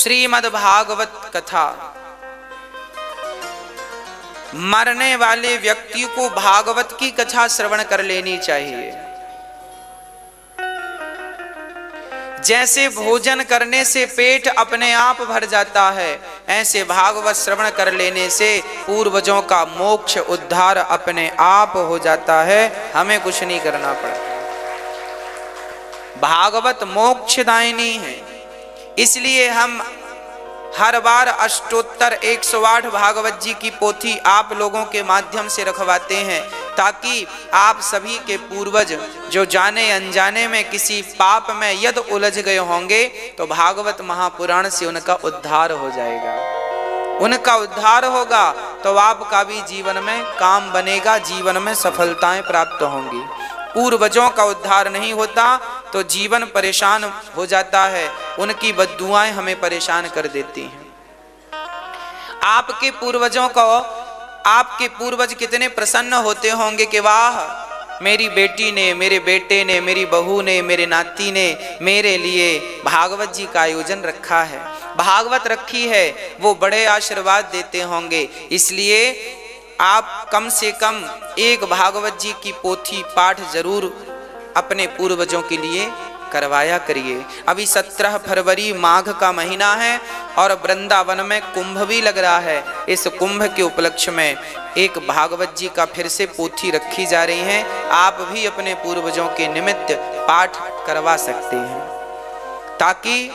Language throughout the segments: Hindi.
श्रीमद् भागवत कथा। मरने वाले व्यक्ति को भागवत की कथा श्रवण कर लेनी चाहिए। जैसे भोजन करने से पेट अपने आप भर जाता है, ऐसे भागवत श्रवण कर लेने से पूर्वजों का मोक्ष उद्धार अपने आप हो जाता है, हमें कुछ नहीं करना पड़ता। भागवत मोक्षदायिनी है, इसलिए हम हर बार अष्टोत्तर 108 भागवत जी की पोथी आप लोगों के माध्यम से रखवाते हैं, ताकि आप सभी के पूर्वज जो जाने अनजाने में किसी पाप में यदि उलझ गए होंगे तो भागवत महापुराण से उनका उद्धार हो जाएगा। उनका उद्धार होगा तो आपका भी जीवन में काम बनेगा, जीवन में सफलताएं प्राप्त होंगी। पूर्वजों का उद्धार नहीं होता तो जीवन परेशान हो जाता है, उनकी बद्दुआएं हमें परेशान कर देती हैं। आपके पूर्वजों को, आपके पूर्वज कितने प्रसन्न होते होंगे कि वाह, मेरी बेटी ने, मेरे बेटे ने, मेरी बहू ने, मेरे नाती ने मेरे लिए भागवत जी का आयोजन रखा है, भागवत रखी है, वो बड़े आशीर्वाद देते होंगे। इसलिए आप कम से कम एक भागवत जी की पोथी पाठ जरूर अपने पूर्वजों के लिए करवाया करिए। अभी 17 फरवरी माघ का महीना है और वृंदावन में कुंभ भी लग रहा है। इस कुंभ के उपलक्ष्य में एक भागवत जी का फिर से पोथी रखी जा रही है, आप भी अपने पूर्वजों के निमित्त पाठ करवा सकते हैं, ताकि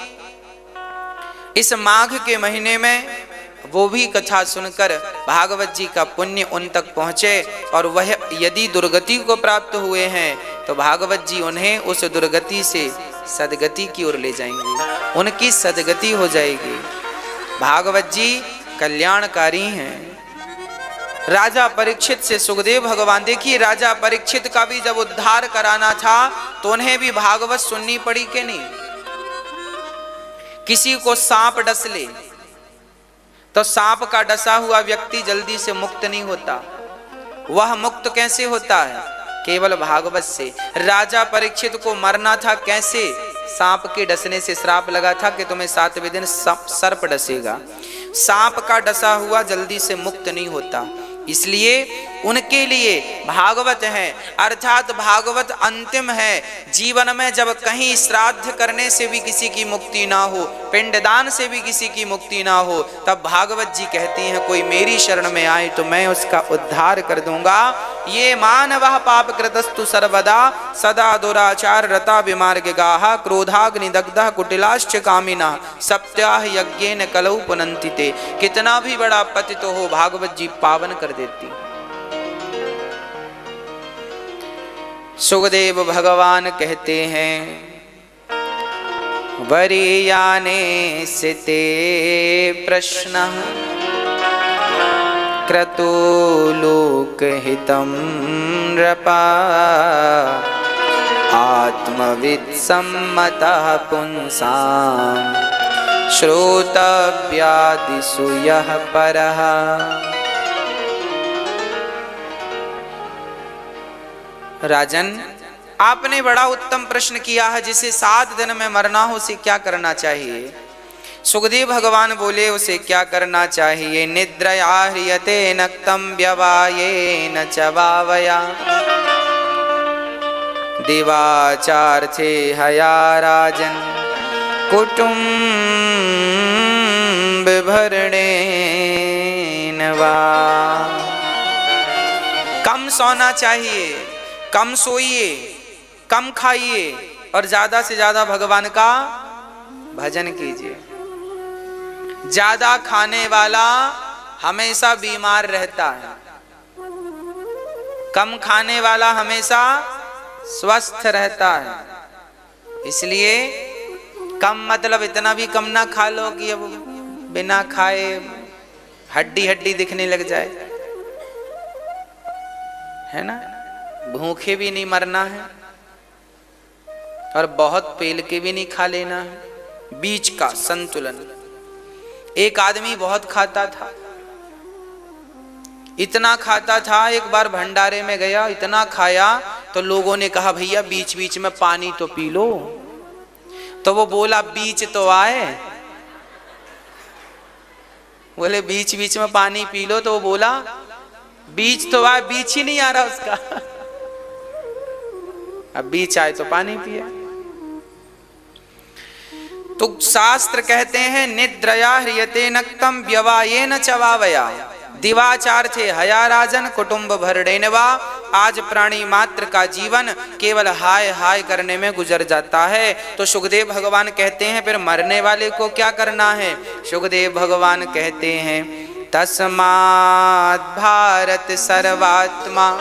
इस माघ के महीने में वो भी कथा सुनकर भागवत जी का पुण्य उन तक पहुँचे, और वह यदि दुर्गति को प्राप्त हुए हैं तो भागवत जी उन्हें उस दुर्गति से सदगति की ओर ले जाएंगे, उनकी सदगति हो जाएगी। भागवत जी कल्याणकारी हैं। राजा परीक्षित से सुखदेव भगवान, देखिए राजा परीक्षित का भी जब उद्धार कराना था तो उन्हें भी भागवत सुननी पड़ी कि नहीं। किसी को सांप डस ले तो सांप का डसा हुआ व्यक्ति जल्दी से मुक्त नहीं होता, वह मुक्त कैसे होता है? केवल भागवत से। राजा परीक्षित को मरना था कैसे? सांप के डसने से श्राप लगा था कि तुम्हें 7वें दिन सर्प डसेगा। सांप का डसा हुआ जल्दी से मुक्त नहीं होता, इसलिए उनके लिए भागवत है, अर्थात भागवत अंतिम है। जीवन में जब कहीं श्राद्ध करने से भी किसी की मुक्ति ना हो, पिंडदान से भी किसी की मुक्ति ना हो, तब भागवत जी कहती हैं कोई मेरी शरण में आए तो मैं उसका उद्धार कर दूंगा। ये मानवः पाप कृतस्तु सर्वदा सदा दुराचार रता विमार्गाः क्रोधाग्निदग्धः कुटिलाश्च कामिनः सप्त्याह यज्ञेन कलौ पुनन्ति ते। कितना भी बड़ा पतित तो हो, भागवत जी पावन कर देती। सुखदेव भगवान कहते हैं वरीयाने सिते प्रश्न क्रतु लोकहितं नृपा आत्मवित् सम्मतः पुंसां श्रोतव्यादिषु यः परः। राजन, आपने बड़ा उत्तम प्रश्न किया है, जिसे 7 दिन में मरना हो उसे क्या करना चाहिए? सुखदेव भगवान बोले उसे क्या करना चाहिए? निद्रया ह्रियते नक्तं व्यवायेन च वावया दिवाचार्थे हया राजन कुटुम्ब भरणेन वा। कम सोना चाहिए, कम सोइए, कम खाइए और ज्यादा से ज्यादा भगवान का भजन कीजिए। ज्यादा खाने वाला हमेशा बीमार रहता है, कम खाने वाला हमेशा स्वस्थ रहता है। इसलिए कम मतलब इतना भी कम ना खा लो कि अब बिना खाए हड्डी हड्डी दिखने लग जाए, है ना। भूखे भी नहीं मरना है और बहुत पेल के भी नहीं खा लेना है, बीच का संतुलन। एक आदमी बहुत खाता था, इतना खाता था, एक बार भंडारे में गया, इतना खाया तो लोगों ने कहा भैया बीच बीच में पानी तो पी लो। तो वो बोला बीच तो आए, बोले बीच बीच में पानी पी लो, तो वो बोला बीच तो आए, बीच ही नहीं आ रहा उसका। अब बीच आए तो पानी पिया। तो शास्त्र कहते हैं निद्रया ह्रियते नक्तम व्यवायेन चवावया दिवाचार थे हया राजन कुटुंब भरडेन वा। आज प्राणी मात्र का जीवन केवल हाय हाय करने में गुजर जाता है। तो सुखदेव भगवान कहते हैं फिर मरने वाले को क्या करना है। सुखदेव भगवान कहते हैं तस्मात् भारत सर्वात्मा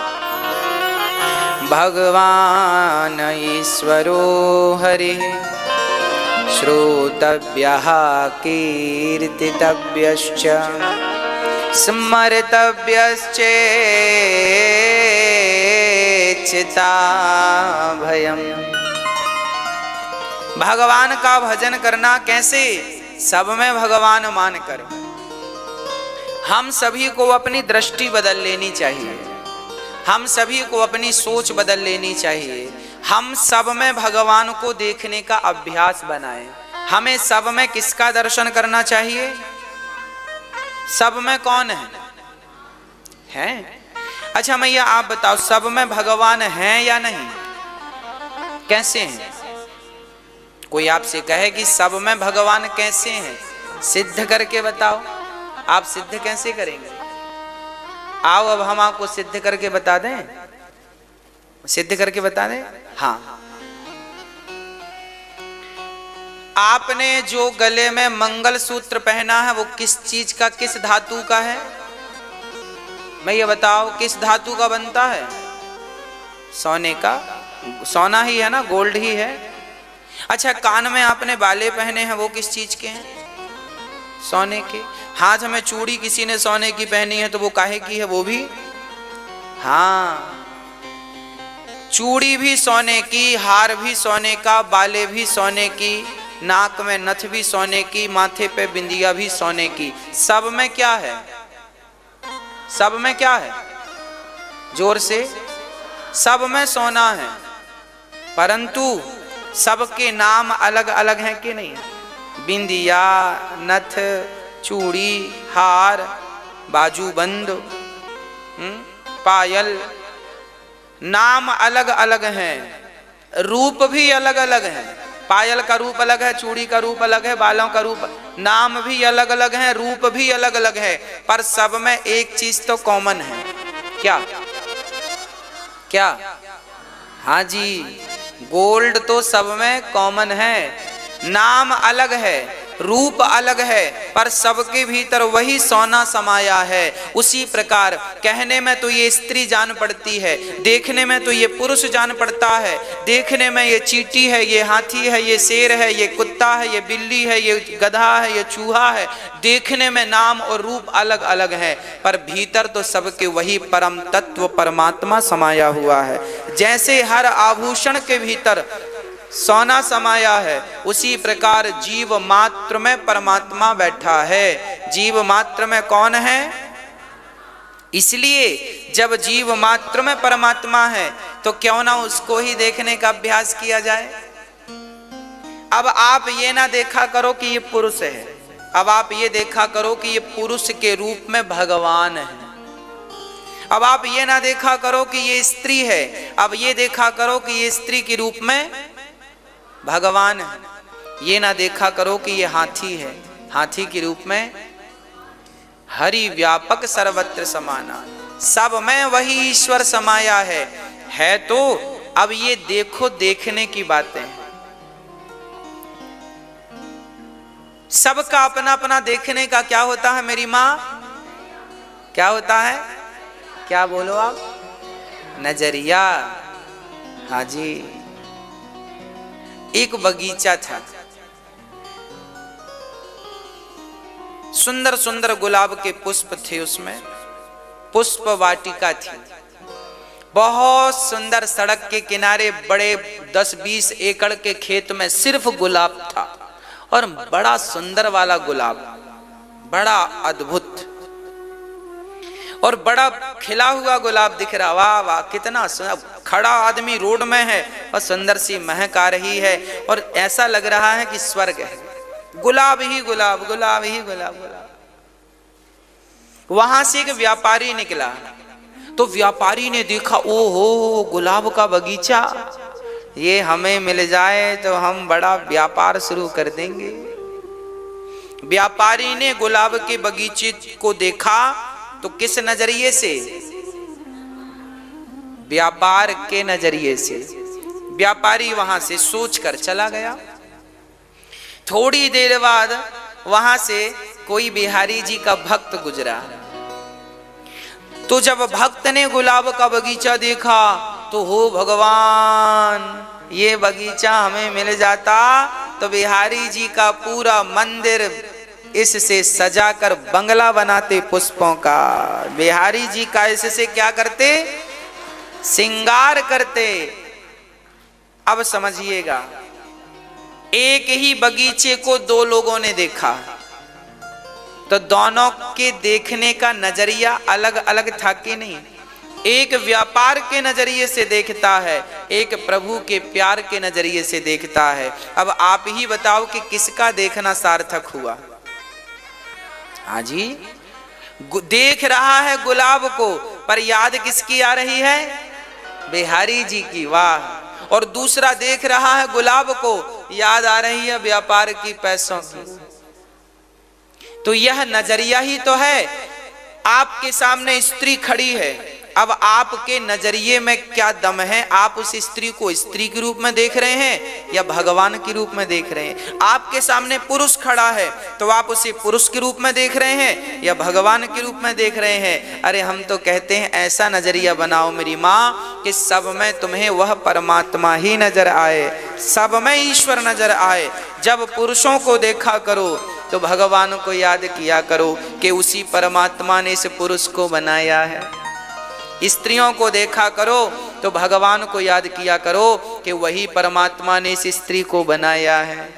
भगवान ईश्वरो हरिः श्रोतव्यः कीर्तितव्यश्च स्मर्तव्यश्चेच्छिता भयम्। भगवान का भजन करना कैसे, सब में भगवान मानकर। हम सभी को अपनी दृष्टि बदल लेनी चाहिए, हम सभी को अपनी सोच बदल लेनी चाहिए। हम सब में भगवान को देखने का अभ्यास बनाएं। हमें सब में किसका दर्शन करना चाहिए, सब में कौन है? अच्छा मैया आप बताओ, सब में भगवान है या नहीं, कैसे हैं? कोई आपसे कहे कि सब में भगवान कैसे हैं, सिद्ध करके बताओ। आप सिद्ध कैसे करेंगे? आओ अब हम आपको सिद्ध करके बता दें, सिद्ध करके बता दें। हाँ, आपने जो गले में मंगलसूत्र पहना है वो किस चीज का, किस धातु का है? मैं ये बताओ किस धातु का बनता है? सोने का, सोना ही है ना, गोल्ड ही है। अच्छा, कान में आपने बाले पहने हैं वो किस चीज के हैं? सोने के। हाथ में चूड़ी किसी ने सोने की पहनी है तो वो काहे की है? वो भी, हाँ, चूड़ी भी सोने की, हार भी सोने का, बाले भी सोने की, नाक में नथ भी सोने की, माथे पे बिंदिया भी सोने की। सब में क्या है, सब में क्या है? जोर से, सब में सोना है, परंतु सबके नाम अलग अलग हैं कि नहीं? बिंदिया, नथ, चूड़ी, हार, बाजूबंद, पायल, नाम अलग अलग हैं, रूप भी अलग अलग है। पायल का रूप अलग है, चूड़ी का रूप अलग है, बालों का रूप, नाम भी अलग अलग है, रूप भी अलग अलग है, पर सब में एक चीज तो कॉमन है। क्या क्या? हाँ जी, गोल्ड तो सब में कॉमन है। नाम अलग है, रूप अलग है, पर सबके भीतर वही सोना समाया है। उसी प्रकार कहने में तो ये स्त्री जान पड़ती है, देखने में तो ये पुरुष जान पड़ता है। देखने में ये चींटी है, ये हाथी है, ये शेर है, ये कुत्ता है, ये बिल्ली है, ये गधा है, ये चूहा है। देखने में नाम और रूप अलग अलग है, पर भीतर तो सबके वही परम तत्व परमात्मा समाया हुआ है। जैसे हर आभूषण के भीतर सोना समाया है, उसी प्रकार जीव मात्र में परमात्मा बैठा है। जीव मात्र में कौन है? इसलिए जब जीव मात्र में परमात्मा है तो क्यों ना उसको ही देखने का अभ्यास किया जाए। अब आप ये ना देखा करो कि ये पुरुष है, अब आप ये देखा करो कि ये पुरुष के रूप में भगवान है। अब आप ये ना देखा करो कि ये स्त्री है, अब ये देखा करो कि ये स्त्री के रूप में भगवान है। ये ना देखा करो कि ये हाथी है, हाथी के रूप में हरि व्यापक सर्वत्र समाना, सब में वही ईश्वर समाया है तो अब ये देखो, देखने की बातें हैं। सबका अपना अपना देखने का क्या होता है मेरी माँ? क्या होता है? क्या बोलो आप? नजरिया। हाँ जी, एक बगीचा था, सुंदर सुंदर गुलाब के पुष्प थे, उसमें पुष्प वाटिका थी, बहुत सुंदर। सड़क के किनारे बड़े 10-20 एकड़ के खेत में सिर्फ गुलाब था, और बड़ा सुंदर वाला गुलाब, बड़ा अद्भुत और बड़ा खिला हुआ गुलाब दिख रहा। वाह वाह, कितना सुंदर। खड़ा आदमी रोड में है और सुंदर सी महक आ रही है, और ऐसा लग रहा है कि स्वर्ग है। गुलाब ही गुलाब, गुलाब ही गुलाब, गुलाब। वहां से एक व्यापारी निकला, तो व्यापारी ने देखा, ओहो गुलाब का बगीचा, ये हमें मिल जाए तो हम बड़ा व्यापार शुरू कर देंगे। व्यापारी ने गुलाब के बगीचे को देखा तो किस नजरिए से? व्यापार के नजरिए से। व्यापारी वहां से सोच कर चला गया। थोड़ी देर बाद वहां से कोई बिहारी जी का भक्त गुजरा, तो जब भक्त ने गुलाब का बगीचा देखा तो हो भगवान, ये बगीचा हमें मिल जाता तो बिहारी जी का पूरा मंदिर इससे सजाकर बंगला बनाते पुष्पों का। बिहारी जी का इससे क्या करते? श्रृंगार करते। अब समझिएगा, एक ही बगीचे को दो लोगों ने देखा तो दोनों के देखने का नजरिया अलग अलग था कि नहीं? एक व्यापार के नजरिए से देखता है, एक प्रभु के प्यार के नजरिए से देखता है। अब आप ही बताओ कि किसका देखना सार्थक हुआ? हाँ जी, देख रहा है गुलाब को, पर याद किसकी आ रही है? बिहारी जी की, वाह। और दूसरा देख रहा है गुलाब को, याद आ रही है व्यापार की, पैसों की। तो यह नजरिया ही तो है। आपके सामने स्त्री खड़ी है, अब आपके नजरिए में क्या दम है? आप उस स्त्री को स्त्री के रूप में देख रहे हैं या भगवान के रूप में देख रहे हैं? आपके सामने पुरुष खड़ा है तो आप उसे पुरुष के रूप में देख रहे हैं या भगवान के रूप में देख रहे हैं? अरे हम तो कहते हैं ऐसा नजरिया बनाओ मेरी माँ कि सब में तुम्हें वह परमात्मा ही नजर आए, सब में ईश्वर नजर आए। जब पुरुषों को देखा करो तो भगवान को याद किया करो कि उसी परमात्मा ने इस पुरुष को बनाया है। स्त्रियों को देखा करो तो भगवान को याद किया करो कि वही परमात्मा ने इस स्त्री को बनाया है।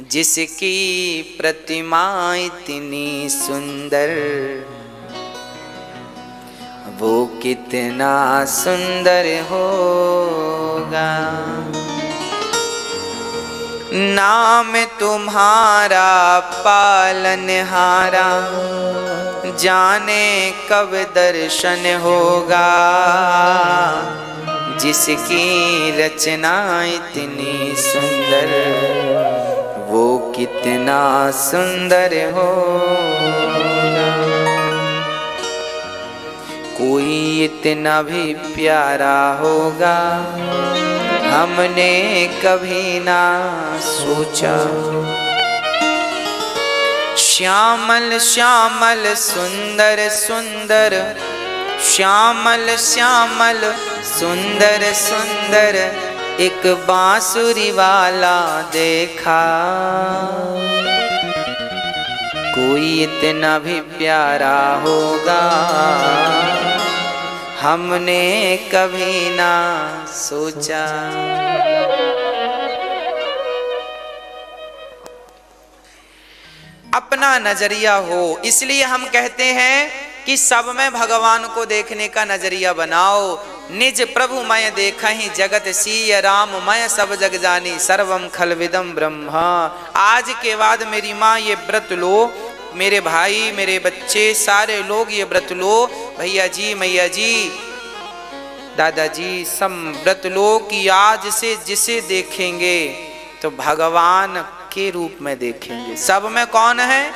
जिसकी प्रतिमा इतनी सुंदर, वो कितना सुंदर होगा। नाम तुम्हारा पालनहारा, जाने कब दर्शन होगा। जिसकी रचना इतनी सुंदर, वो कितना सुंदर होगा। कोई इतना भी प्यारा होगा, हमने कभी ना सोचा। श्यामल श्यामल सुंदर सुंदर, श्यामल श्यामल सुंदर सुंदर, एक बांसुरी वाला देखा। कोई इतना भी प्यारा होगा, हमने कभी ना सोचा। अपना नजरिया हो, इसलिए हम कहते हैं कि सब में भगवान को देखने का नजरिया बनाओ। निज प्रभु मैं देखहि जगत सीय, राम मैं सब जग जानी, सर्वम खलविदम ब्रह्मा। आज के बाद मेरी माँ ये व्रत लो, मेरे भाई मेरे बच्चे सारे लोग ये व्रत लो, भैया जी मैया जी दादाजी सब व्रत लो कि आज से जिसे देखेंगे तो भगवान के रूप में देखेंगे। सब में कौन है?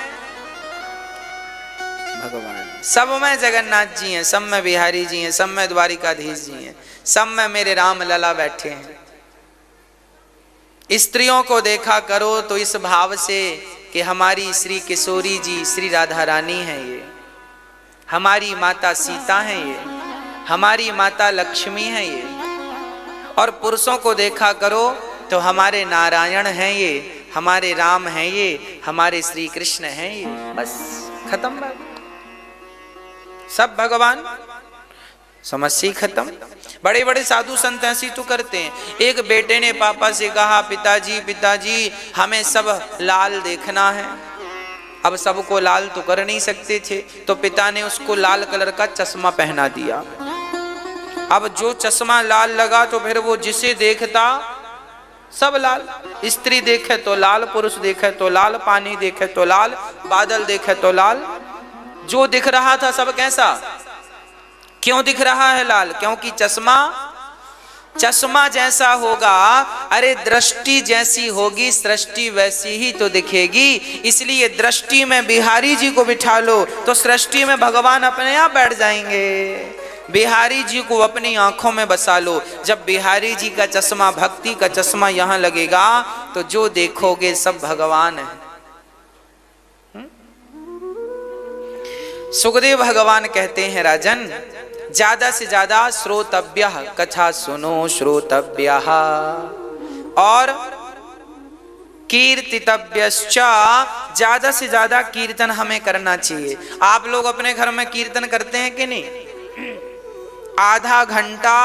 भगवान। सब में जगन्नाथ जी हैं, सब में बिहारी जी हैं, सब में द्वारिकाधीश जी हैं, सब में मेरे राम लला बैठे हैं। स्त्रियों को देखा करो तो इस भाव से कि हमारी श्री किशोरी जी श्री राधा रानी है, ये हमारी माता सीता है, ये हमारी माता लक्ष्मी है ये। और पुरुषों को देखा करो तो हमारे नारायण हैं ये, हमारे राम हैं ये, हमारे श्री कृष्ण हैं ये। बस खत्म बात, सब भगवान, समस्या खत्म। बड़े बड़े साधु संत ऐसी तो करते हैं। एक बेटे ने पापा से कहा, पिताजी पिताजी हमें सब लाल देखना है। अब सबको लाल तो कर नहीं सकते थे, तो पिता ने उसको लाल कलर का चश्मा पहना दिया। अब जो चश्मा लाल लगा तो फिर वो जिसे देखता सब लाल। स्त्री देखे तो लाल, पुरुष देखे तो लाल, पानी देखे तो लाल, बादल देखे तो लाल। जो दिख रहा था सब कैसा, क्यों दिख रहा है लाल? क्योंकि चश्मा जैसा होगा, अरे दृष्टि जैसी होगी सृष्टि वैसी ही तो दिखेगी। इसलिए दृष्टि में बिहारी जी को बिठा लो तो सृष्टि में भगवान अपने आप बैठ जाएंगे। बिहारी जी को अपनी आंखों में बसा लो। जब बिहारी जी का चश्मा, भक्ति का चश्मा यहां लगेगा तो जो देखोगे सब भगवान है। सुखदेव भगवान कहते हैं, राजन ज्यादा से ज्यादा श्रोतव्यः, कथा सुनो श्रोतव्यः, और कीर्तितव्यश्च, ज्यादा से ज्यादा कीर्तन हमें करना चाहिए। आप लोग अपने घर में कीर्तन करते हैं कि नहीं? आधा घंटा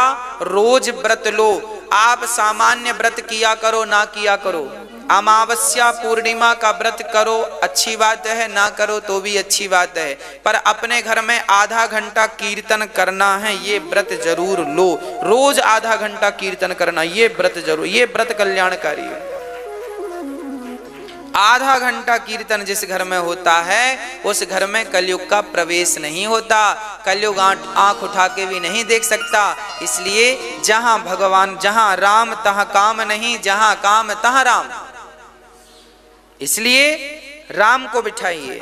रोज व्रत लो। आप सामान्य व्रत किया करो ना किया करो, अमावस्या पूर्णिमा का व्रत करो अच्छी बात है, ना करो तो भी अच्छी बात है, पर अपने घर में आधा घंटा कीर्तन करना है, ये व्रत जरूर लो। रोज आधा घंटा कीर्तन करना, ये व्रत जरूर, ये व्रत कल्याणकारी है। आधा घंटा कीर्तन जिस घर में होता है उस घर में कलयुग का प्रवेश नहीं होता। कलयुग आंख उठा के भी नहीं देख सकता। इसलिए जहां भगवान, जहां राम तहां काम नहीं, जहां काम तहां राम। इसलिए राम को बिठाइए,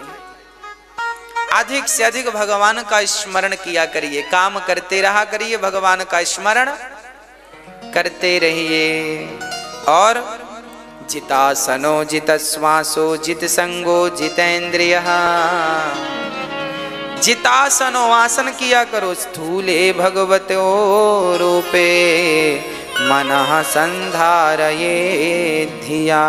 अधिक से अधिक भगवान का स्मरण किया करिए, काम करते रहा करिए, भगवान का स्मरण करते रहिए। और जितासनो जितश्वासो जित संगो जितेंद्रियः, जितासनो आसन किया करो, स्थूले भगवतो रूपे मनः संधारये धिया।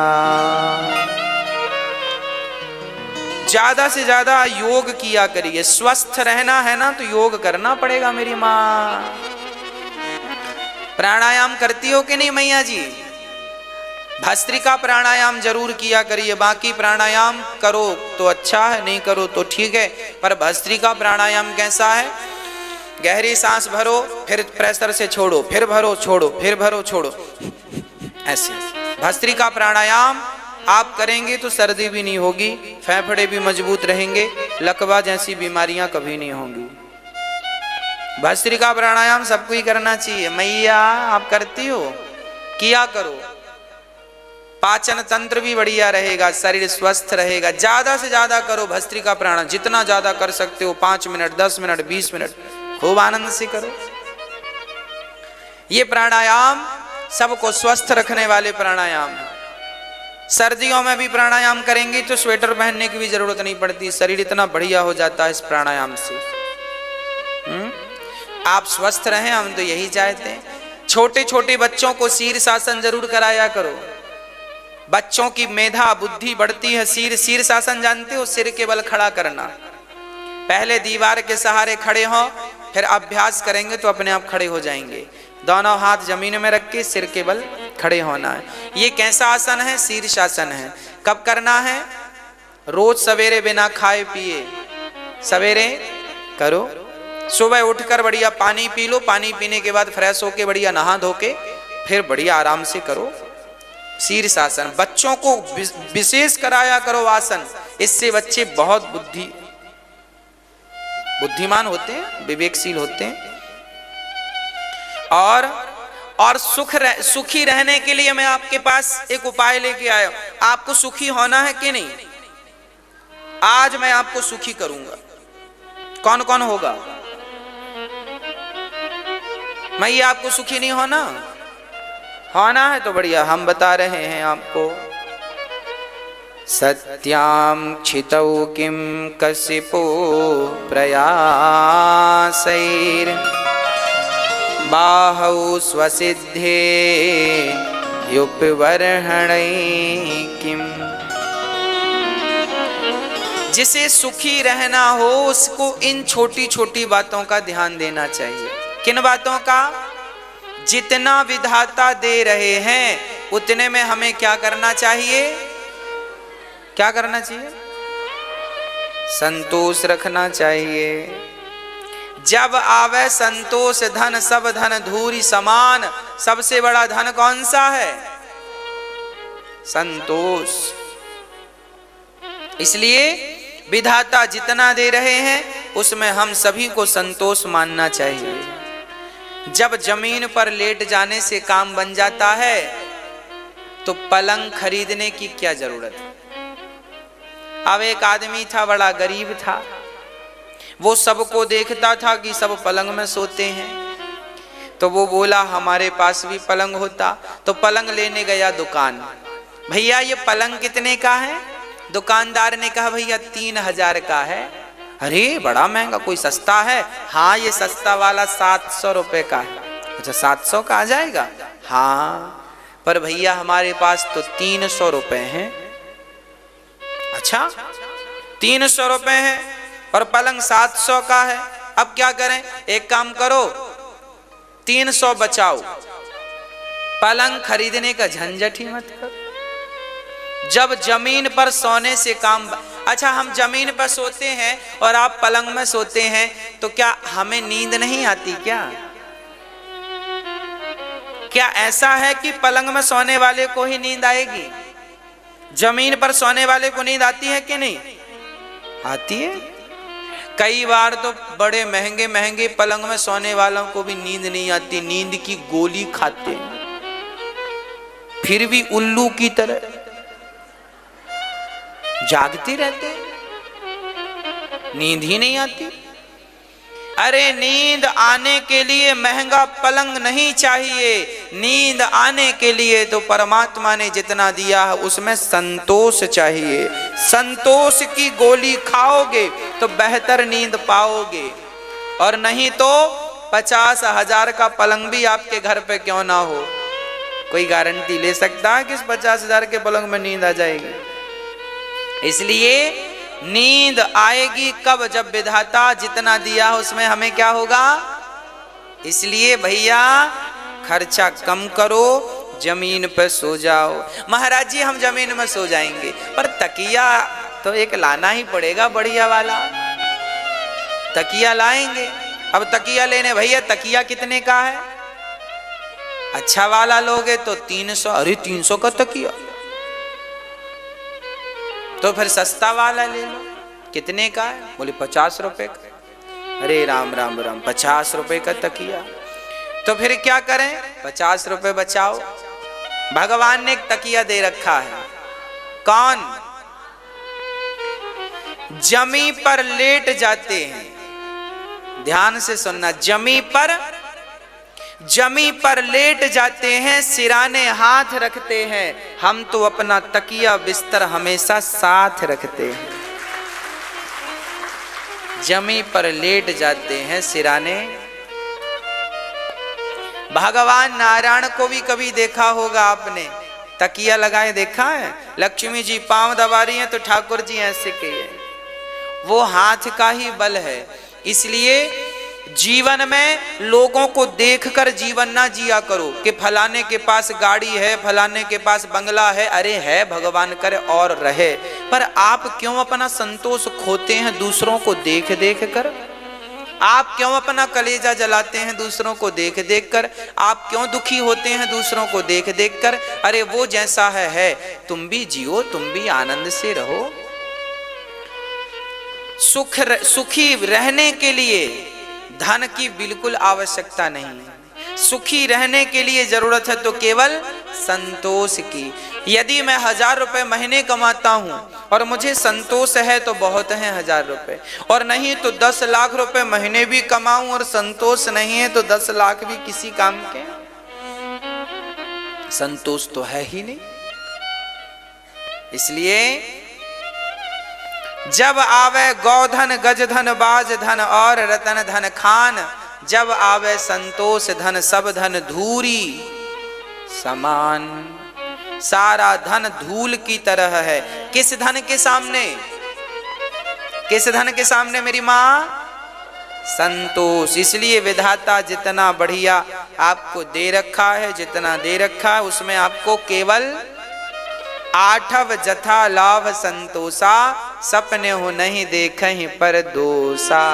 ज्यादा से ज्यादा योग किया करिए। स्वस्थ रहना है ना तो योग करना पड़ेगा। मेरी माँ प्राणायाम करती हो कि नहीं मैया जी? भस्त्रिका प्राणायाम जरूर किया करिए। बाकी प्राणायाम करो तो अच्छा है, नहीं करो तो ठीक है, पर भस्त्रिका प्राणायाम कैसा है? गहरी सांस भरो, फिर प्रेशर से छोड़ो, फिर भरो छोड़ो, फिर भरो छोड़ो, ऐसे भस्त्रिका प्राणायाम आप करेंगे तो सर्दी भी नहीं होगी, फेफड़े भी मजबूत रहेंगे, लकवा जैसी बीमारियां कभी नहीं होंगी। भस्त्रिका प्राणायाम सबको ही करना चाहिए। मैया आप करती हो? किया करो। पाचन तंत्र भी बढ़िया रहेगा, शरीर स्वस्थ रहेगा। ज्यादा से ज्यादा करो भस्त्रिका प्राणायाम, जितना ज्यादा कर सकते हो, 5 मिनट 10 मिनट 20 मिनट खूब आनंद से करो। ये प्राणायाम सबको स्वस्थ रखने वाले प्राणायाम है। सर्दियों में भी प्राणायाम करेंगे तो स्वेटर पहनने की भी जरूरत नहीं पड़ती, शरीर इतना बढ़िया हो जाता है इस प्राणायाम से। आप स्वस्थ रहें, हम तो यही चाहते हैं। छोटे छोटे बच्चों को शीर्षासन जरूर कराया करो। बच्चों की मेधा बुद्धि बढ़ती है। शीर्षासन जानते हो? सिर के बल खड़ा करना। पहले दीवार के सहारे खड़े हो, फिर अभ्यास करेंगे तो अपने आप खड़े हो जाएंगे। दोनों हाथ जमीन में रख के सिर के बल खड़े होना है। ये कैसा आसन है? शीर्षासन है। कब करना है? रोज सवेरे बिना खाए पिए सवेरे करो। सुबह उठकर बढ़िया पानी पी लो, पानी पीने के बाद फ्रेश होके बढ़िया नहा धो के फिर बढ़िया आराम से करो शीर्षासन। बच्चों को विशेष कराया करो आसन, इससे बच्चे बहुत बुद्धिमान होते हैं, विवेकशील होते हैं। और सुखी रहने के लिए मैं आपके पास एक उपाय लेके आया हूं। आपको सुखी होना है कि नहीं? आज मैं आपको सुखी करूंगा। कौन कौन होगा? मैं ये आपको सुखी नहीं होना है तो बढ़िया, हम बता रहे हैं आपको। सत्यां क्षितौ किं कसिपो प्रयासैर् बाहौ स्वसिद्धे युपवर्हणै किम। जिसे सुखी रहना हो उसको इन छोटी छोटी बातों का ध्यान देना चाहिए। किन बातों का? जितना विधाता दे रहे हैं उतने में हमें क्या करना चाहिए? क्या करना चाहिए? संतोष रखना चाहिए। जब आवे संतोष धन सब धन धूरी समान। सबसे बड़ा धन कौन सा है? संतोष। इसलिए विधाता जितना दे रहे हैं उसमें हम सभी को संतोष मानना चाहिए। जब जमीन पर लेट जाने से काम बन जाता है तो पलंग खरीदने की क्या जरूरत है। अब एक आदमी था, बड़ा गरीब था, वो सबको देखता था कि सब पलंग में सोते हैं, तो वो बोला हमारे पास भी पलंग होता। तो पलंग लेने गया दुकान, भैया ये पलंग कितने का है। दुकानदार ने कहा भैया 3000 का है। अरे बड़ा महंगा, कोई सस्ता है। हाँ ये सस्ता वाला 700 रुपए का है। अच्छा 700 का आ जाएगा। हाँ पर भैया हमारे पास तो 300 रुपए हैं। अच्छा 300 रुपए हैं और पलंग 700 का है। अब क्या करें, एक काम करो 300 बचाओ, पलंग खरीदने का झंझट ही मत करो। जब जमीन पर सोने से काम अच्छा हम जमीन पर सोते हैं और आप पलंग में सोते हैं तो क्या हमें नींद नहीं आती क्या? क्या ऐसा है कि पलंग में सोने वाले को ही नींद आएगी? जमीन पर सोने वाले को नींद आती है कि नहीं आती है? कई बार तो बड़े महंगे महंगे पलंग में सोने वालों को भी नींद नहीं आती, नींद की गोली खाते हैं, फिर भी उल्लू की तरह जागते रहते हैं, नींद ही नहीं आती। अरे नींद आने के लिए महंगा पलंग नहीं चाहिए, नींद आने के लिए तो परमात्मा ने जितना दिया है उसमें संतोष चाहिए। संतोष की गोली खाओगे तो बेहतर नींद पाओगे, और नहीं तो 50,000 का पलंग भी आपके घर पे क्यों ना हो, कोई गारंटी ले सकता है कि इस 50,000 के पलंग में नींद आ जाएगी? इसलिए नींद आएगी कब, जब विधाता जितना दिया उसमें हमें क्या होगा। इसलिए भैया खर्चा कम करो, जमीन पर सो जाओ। महाराज जी हम जमीन में सो जाएंगे, पर तकिया तो एक लाना ही पड़ेगा बढ़िया वाला, तकिया लाएंगे। अब तकिया लेने, भैया तकिया कितने का है? अच्छा वाला लोगे तो 300। अरे 300 का तकिया, तो फिर सस्ता वाला ले लो। कितने का है? बोले 50 रुपए का। अरे राम राम राम, 50 रुपए का तकिया, तो फिर क्या करें? 50 रुपए बचाओ। भगवान ने एक तकिया दे रखा है। कौन? जमी पर लेट जाते हैं, ध्यान से सुनना, जमी पर लेट जाते हैं, सिराने हाथ रखते हैं, हम तो अपना तकिया बिस्तर हमेशा साथ रखते हैं। जमी पर लेट जाते हैं, सिराने। भगवान नारायण को भी कभी देखा होगा आपने, तकिया लगाए देखा है? लक्ष्मी जी पांव दबा रही हैं तो ठाकुर जी ऐसे किए, वो हाथ का ही बल है। इसलिए जीवन में लोगों को देखकर जीवन ना जिया करो कि फलाने के पास गाड़ी है, फलाने के पास बंगला है। अरे है, भगवान करे और रहे, पर आप क्यों अपना संतोष खोते हैं दूसरों को देख देख कर? आप क्यों अपना कलेजा जलाते हैं दूसरों को देख देख कर? आप क्यों दुखी होते हैं दूसरों को देख देख कर? अरे वो जैसा है तुम भी जियो, तुम भी आनंद से रहो। सुखी रहने के लिए धन की बिल्कुल आवश्यकता नहीं है। सुखी रहने के लिए जरूरत है तो केवल संतोष की। यदि मैं 1000 रुपए महीने कमाता हूं और मुझे संतोष है तो बहुत है 1000 रुपए, और नहीं तो 10 लाख रुपए महीने भी कमाऊं और संतोष नहीं है तो 10 लाख भी किसी काम के। संतोष तो है ही नहीं। इसलिए जब आवे गौधन गजधन बाज धन और रतन धन खान, जब आवे संतोष धन सब धन धूरी समान। सारा धन धूल की तरह है। किस धन के सामने? किस धन के सामने मेरी माँ? संतोष। इसलिए विधाता जितना बढ़िया आपको दे रखा है, जितना दे रखा है उसमें आपको केवल 8 जथा लाभ संतोषा, सपने हो नहीं देखहीं पर दोषा।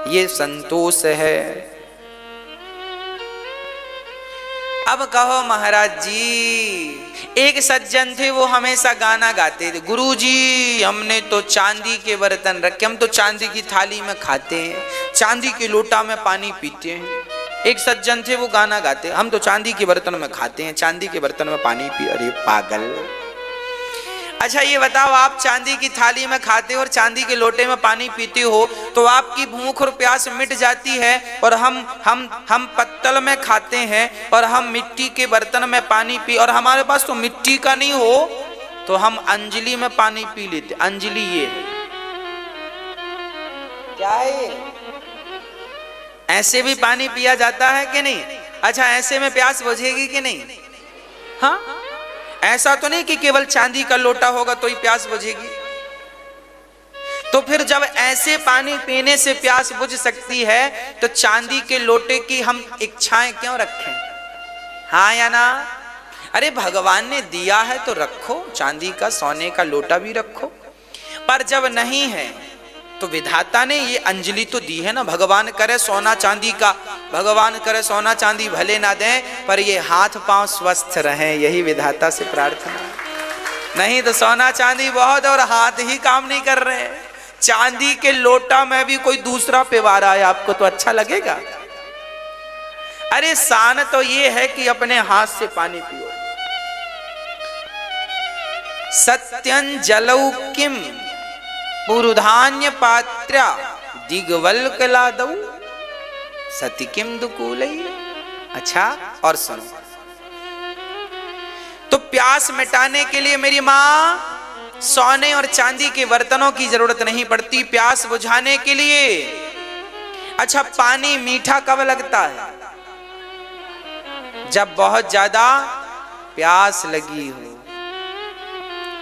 ये संतोष है। अब कहो महाराज जी, एक सज्जन थे, वो हमेशा गाना गाते थे, गुरुजी हमने तो चांदी के बर्तन रखे, हम तो चांदी की थाली में खाते हैं, चांदी के लोटा में पानी पीते हैं। एक सज्जन थे, वो गाना गाते, हम तो चांदी के बर्तन में खाते हैं, चांदी के बर्तन में पानी पी। अरे पागल! अच्छा ये बताओ, आप चांदी की थाली में खाते हो और चांदी के लोटे में पानी पीते हो, तो आपकी भूख और प्यास मिट जाती है, और हम पत्तल में खाते हैं और हम मिट्टी के बर्तन में पानी पी, और हमारे पास तो मिट्टी का नहीं हो तो हम अंजलि में पानी पी लेते। अंजलि ये क्या है? ऐसे भी पानी पिया जाता है कि नहीं? अच्छा ऐसे में प्यास बुझेगी कि नहीं? हाँ, ऐसा तो नहीं कि केवल चांदी का लोटा होगा तो ही प्यास बुझेगी। तो फिर जब ऐसे पानी पीने से प्यास बुझ सकती है, तो चांदी के लोटे की हम इच्छाएं क्यों रखें? हाँ या ना? अरे भगवान ने दिया है तो रखो, चांदी का सोने का लोटा भी रखो, पर जब नहीं है तो विधाता ने ये अंजलि तो दी है ना। भगवान करे सोना चांदी का, भगवान करे सोना चांदी भले ना दें, पर ये हाथ पांव स्वस्थ रहें, यही विधाता से प्रार्थना। नहीं तो सोना चांदी बहुत और हाथ ही काम नहीं कर रहे हैं। चांदी के लोटा में भी कोई दूसरा पिवा रहा है, आपको तो अच्छा लगेगा? अरे शान तो ये है कि अपने हाथ से पानी पियो। सत्यं जलौ किम पुरुधान्य पात्रा दिग्वल्कलादौ सति किम दुकूलई। अच्छा और सुनो, तो प्यास मिटाने के लिए मेरी मां सोने और चांदी के बर्तनों की जरूरत नहीं पड़ती। प्यास बुझाने के लिए, अच्छा पानी मीठा कब लगता है? जब बहुत ज्यादा प्यास लगी हो।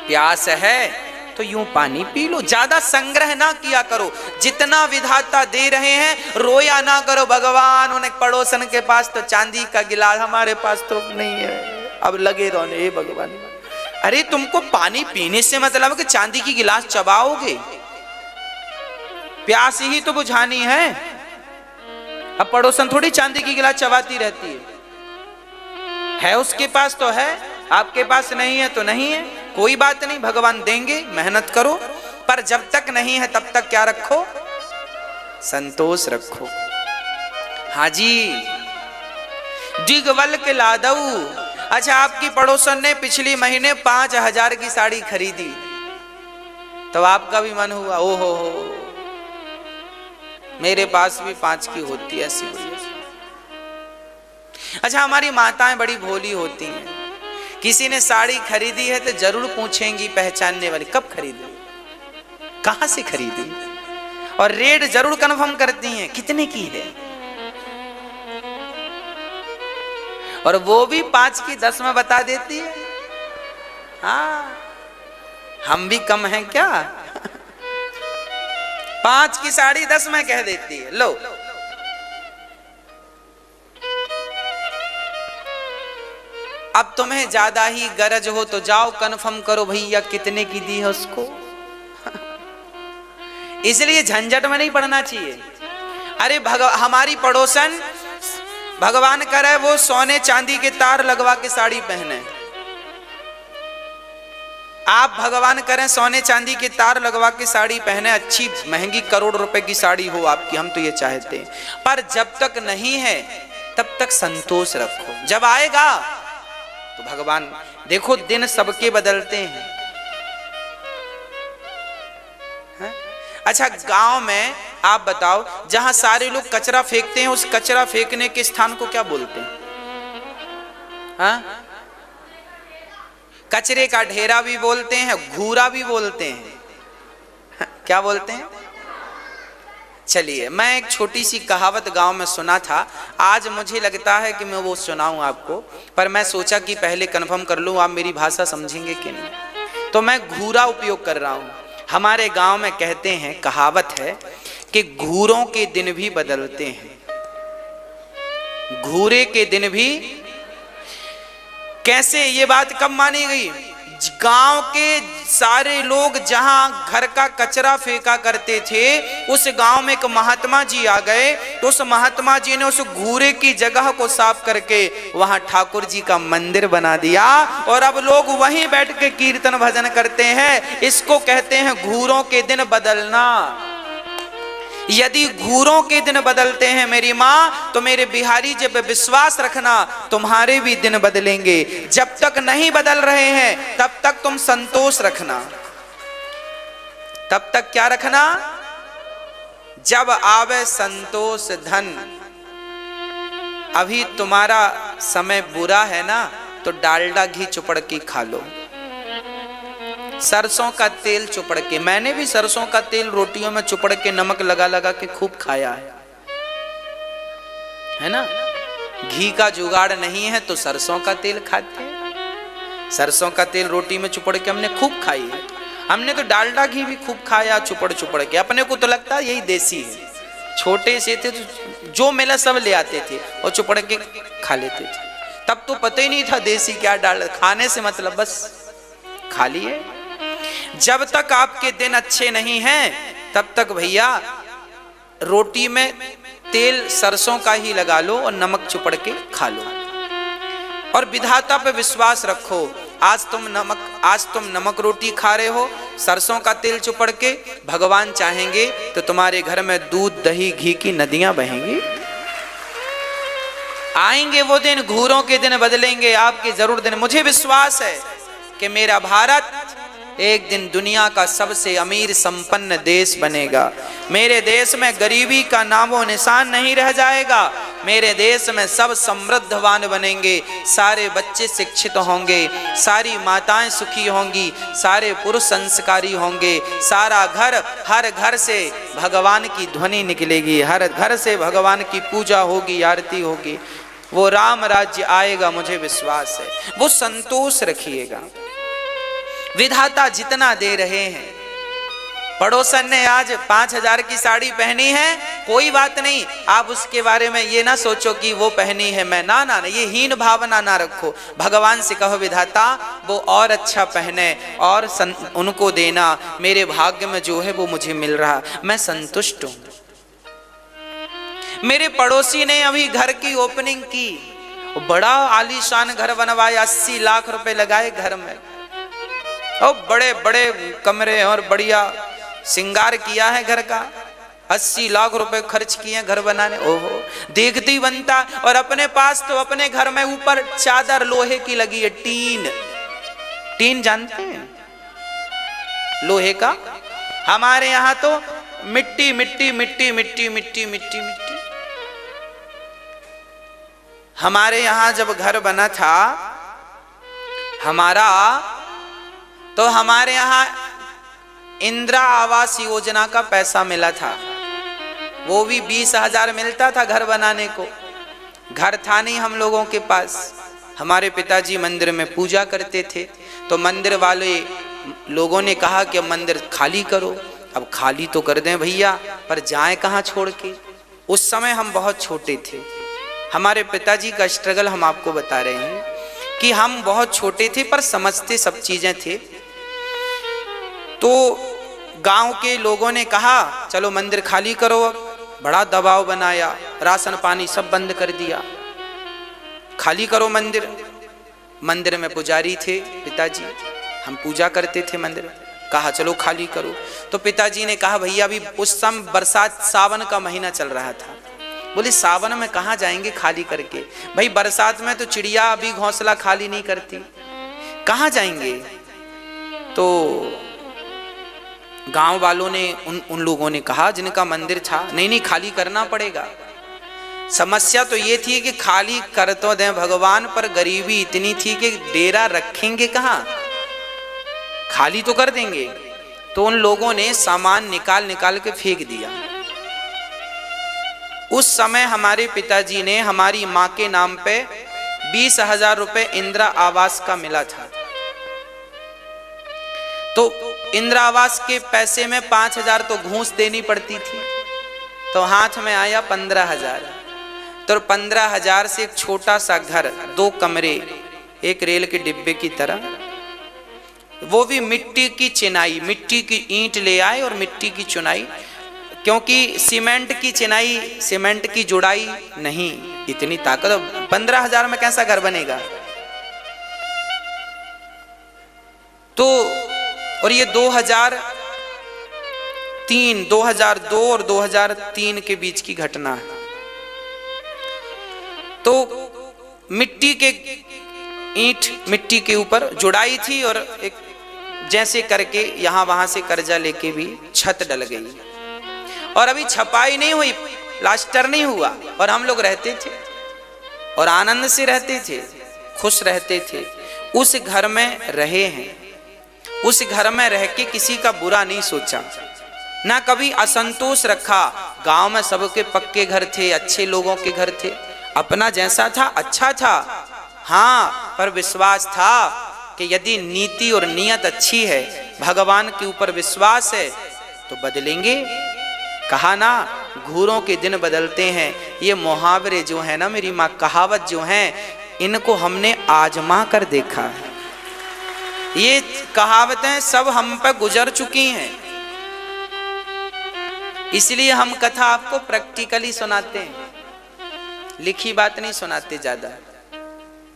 प्यास है तो यूं पानी पी लो, ज्यादा संग्रह ना किया करो। जितना विधाता दे रहे हैं रोया ना करो, भगवान उन्हें पड़ोसन के पास तो चांदी का गिलास, हमारे पास तो नहीं है, अब लगे रोने हे भगवान। अरे तुमको पानी पीने से मतलब है कि चांदी की गिलास चबाओगे? प्यास ही तो बुझानी है। अब पड़ोसन थोड़ी चांदी की गिलास चबाती रहती है उसके पास तो है, आपके पास नहीं है तो नहीं है, कोई बात नहीं, भगवान देंगे, मेहनत करो। पर जब तक नहीं है तब तक क्या रखो? संतोष रखो। हाजी दिग्वल्कलादौ। अच्छा आपकी पड़ोसन ने पिछली महीने 5,000 की साड़ी खरीदी, तो आपका भी मन हुआ, ओ हो मेरे पास भी 5 की होती है ऐसी। अच्छा हमारी माताएं बड़ी भोली होती हैं, किसी ने साड़ी खरीदी है तो जरूर पूछेंगी पहचानने वाली, कब खरीदी, कहां से खरीदी, और रेट जरूर कंफर्म करती हैं कितने की है। और वो भी 5 की 10 में बता देती है। हाँ हम भी कम हैं क्या? 5 की साड़ी 10 में कह देती है। लो अब तुम्हें ज्यादा ही गरज हो तो जाओ कंफर्म करो भैया कितने की दी है उसको। इसलिए झंझट में नहीं पड़ना चाहिए। अरे हमारी पड़ोसन भगवान करे वो सोने चांदी के तार लगवा के साड़ी पहने, आप भगवान करें सोने चांदी के तार लगवा के साड़ी पहने, अच्छी महंगी करोड़ रुपए की साड़ी हो आपकी, हम तो ये चाहते हैं। पर जब तक नहीं है तब तक संतोष रखो, जब आएगा तो भगवान देखो दिन सबके बदलते हैं। अच्छा गांव में आप बताओ जहां सारे लोग कचरा फेंकते हैं उस कचरा फेंकने के स्थान को क्या बोलते हैं? हाँ? कचरे का ढेरा भी बोलते हैं, घूरा भी बोलते हैं। क्या बोलते हैं? चलिए मैं एक छोटी सी कहावत गांव में सुना था, आज मुझे लगता है कि मैं वो सुनाऊं आपको, पर मैं सोचा कि पहले कंफर्म कर लूं आप मेरी भाषा समझेंगे कि नहीं, तो मैं घूरा उपयोग कर रहा हूं। हमारे गांव में कहते हैं, कहावत है कि घूरों के दिन भी बदलते हैं। घूरे के दिन भी कैसे? ये बात कब मानी गई? गांव के सारे लोग जहां घर का कचरा फेंका करते थे, उस गांव में एक महात्मा जी आ गए। तो उस महात्मा जी ने उस घूरे की जगह को साफ करके वहां ठाकुर जी का मंदिर बना दिया, और अब लोग वहीं बैठ के कीर्तन भजन करते हैं। इसको कहते हैं घूरों के दिन बदलना। यदि घूरों के दिन बदलते हैं मेरी माँ, तो मेरे बिहारी जी पे विश्वास रखना, तुम्हारे भी दिन बदलेंगे। जब तक नहीं बदल रहे हैं तब तक तुम संतोष रखना। तब तक क्या रखना? जब आवे संतोष धन। अभी तुम्हारा समय बुरा है ना, तो डालडा घी चुपड़ के खा लो, सरसों का तेल चुपड़ के। मैंने भी सरसों का तेल रोटियों में चुपड़ के नमक लगा लगा के खूब खाया है ना। घी का जुगाड़ नहीं है तो सरसों का तेल खाते हैं। सरसों का तेल रोटी में चुपड़ के हमने खूब खाई है। हमने तो डालडा घी भी खूब खाया चुपड़ चुपड़ के। अपने को तो लगता है यही देसी है। छोटे से थे तो जो मिला सब ले आते थे और चुपड़ के खा लेते थे। तब तो पता ही नहीं था देसी क्या डाल, खाने से मतलब बस खा लिए। जब तक आपके दिन अच्छे नहीं हैं तब तक भैया रोटी में तेल सरसों का ही लगा लो और नमक चुपड़ के खा लो, और विधाता पे विश्वास रखो। आज तुम नमक रोटी खा रहे हो सरसों का तेल चुपड़ के, भगवान चाहेंगे तो तुम्हारे घर में दूध दही घी की नदियां बहेंगी। आएंगे वो दिन, घूरों के दिन बदलेंगे आपके जरूर दिन। मुझे विश्वास है कि मेरा भारत एक दिन दुनिया का सबसे अमीर संपन्न देश बनेगा। मेरे देश में गरीबी का नामो निशान नहीं रह जाएगा। मेरे देश में सब समृद्धवान बनेंगे, सारे बच्चे शिक्षित होंगे, सारी माताएं सुखी होंगी, सारे पुरुष संस्कारी होंगे, सारा घर, हर घर से भगवान की ध्वनि निकलेगी, हर घर से भगवान की पूजा होगी, आरती होगी। वो राम राज्य आएगा, मुझे विश्वास है। वो संतोष रखिएगा। विधाता जितना दे रहे हैं, पड़ोसन ने आज 5,000 की साड़ी पहनी है, कोई बात नहीं, आप उसके बारे में ये ना सोचो कि वो पहनी है मैं, ना ना, ये हीन भावना ना रखो। भगवान से कहो विधाता वो और अच्छा पहने और उनको देना, मेरे भाग्य में जो है वो मुझे मिल रहा, मैं संतुष्ट हूं। मेरे पड़ोसी ने अभी घर की ओपनिंग की, बड़ा आलीशान घर बनवाया, 80 लाख रुपए लगाए घर में, और बड़े बड़े कमरे और बढ़िया श्रृंगार किया है घर का। 80 लाख रुपए खर्च किए घर बनाने। ओहो, देखते ही बनता। और अपने पास तो अपने घर में ऊपर चादर लोहे की लगी है, टीन जानते हैं लोहे का। हमारे यहाँ तो मिट्टी मिट्टी मिट्टी मिट्टी मिट्टी मिट्टी मिट्टी। हमारे यहाँ जब घर बना था हमारा, तो हमारे यहाँ इंदिरा आवास योजना का पैसा मिला था। वो भी 20,000 मिलता था घर बनाने को। घर था नहीं हम लोगों के पास। हमारे पिताजी मंदिर में पूजा करते थे, तो मंदिर वाले लोगों ने कहा कि मंदिर खाली करो। अब खाली तो कर दें भैया, पर जाएं कहाँ छोड़ के। उस समय हम बहुत छोटे थे। हमारे पिताजी का स्ट्रगल हम आपको बता रहे हैं कि हम बहुत छोटे थे पर समझते सब चीजें थे। तो गांव के लोगों ने कहा चलो मंदिर खाली करो। अब बड़ा दबाव बनाया, राशन पानी सब बंद कर दिया, खाली करो मंदिर। मंदिर में पुजारी थे पिताजी, हम पूजा करते थे मंदिर। कहा चलो खाली करो। तो पिताजी ने कहा भैया अभी उस समय बरसात, सावन का महीना चल रहा था। बोले सावन में कहाँ जाएंगे खाली करके, भाई बरसात में तो चिड़िया अभी घोंसला खाली नहीं करती, कहाँ जाएंगे। तो गांव वालों ने उन लोगों ने कहा जिनका मंदिर था, नहीं नहीं खाली करना पड़ेगा। समस्या तो ये थी कि खाली कर तो दें भगवान, पर गरीबी इतनी थी कि डेरा रखेंगे कहाँ, खाली तो कर देंगे। तो उन लोगों ने सामान निकाल निकाल के फेंक दिया। उस समय हमारे पिताजी ने हमारी माँ के नाम पे 20,000 रुपए इंदिरा आवास का मिला था। तो इंदिरा आवास के पैसे में 5,000 तो घूस देनी पड़ती थी, तो हाथ में आया 15,000। तो 15,000 से एक छोटा सा घर, 2 कमरे, एक रेल के डिब्बे की तरह, वो भी मिट्टी की चिनाई, मिट्टी की ईंट ले आए और मिट्टी की चुनाई, क्योंकि सीमेंट की चिनाई, सीमेंट की जुड़ाई नहीं, इतनी ताकत। 15,000 में कैसा घर बनेगा? तो और ये 2002 और 2003 के बीच की घटना है। तो मिट्टी के ईंट मिट्टी के ऊपर जुड़ाई थी और एक जैसे करके यहां वहां से कर्जा लेके भी छत डल गई, और अभी छपाई नहीं हुई, प्लास्टर नहीं हुआ, और हम लोग रहते थे और आनंद से रहते थे, खुश रहते थे। उस घर में रहे हैं, उस घर में रह के किसी का बुरा नहीं सोचा, ना कभी असंतोष रखा। गांव में सबके पक्के घर थे, अच्छे लोगों के घर थे, अपना जैसा था अच्छा था। हाँ, पर विश्वास था कि यदि नीति और नियत अच्छी है, भगवान के ऊपर विश्वास है, तो बदलेंगे। कहा ना, घूरों के दिन बदलते हैं। ये मुहावरे जो है ना मेरी माँ, कहावत जो है, इनको हमने आजमा कर देखा है। ये कहावतें सब हम पर गुजर चुकी हैं, इसलिए हम कथा आपको प्रैक्टिकली सुनाते हैं, लिखी बात नहीं सुनाते, ज्यादा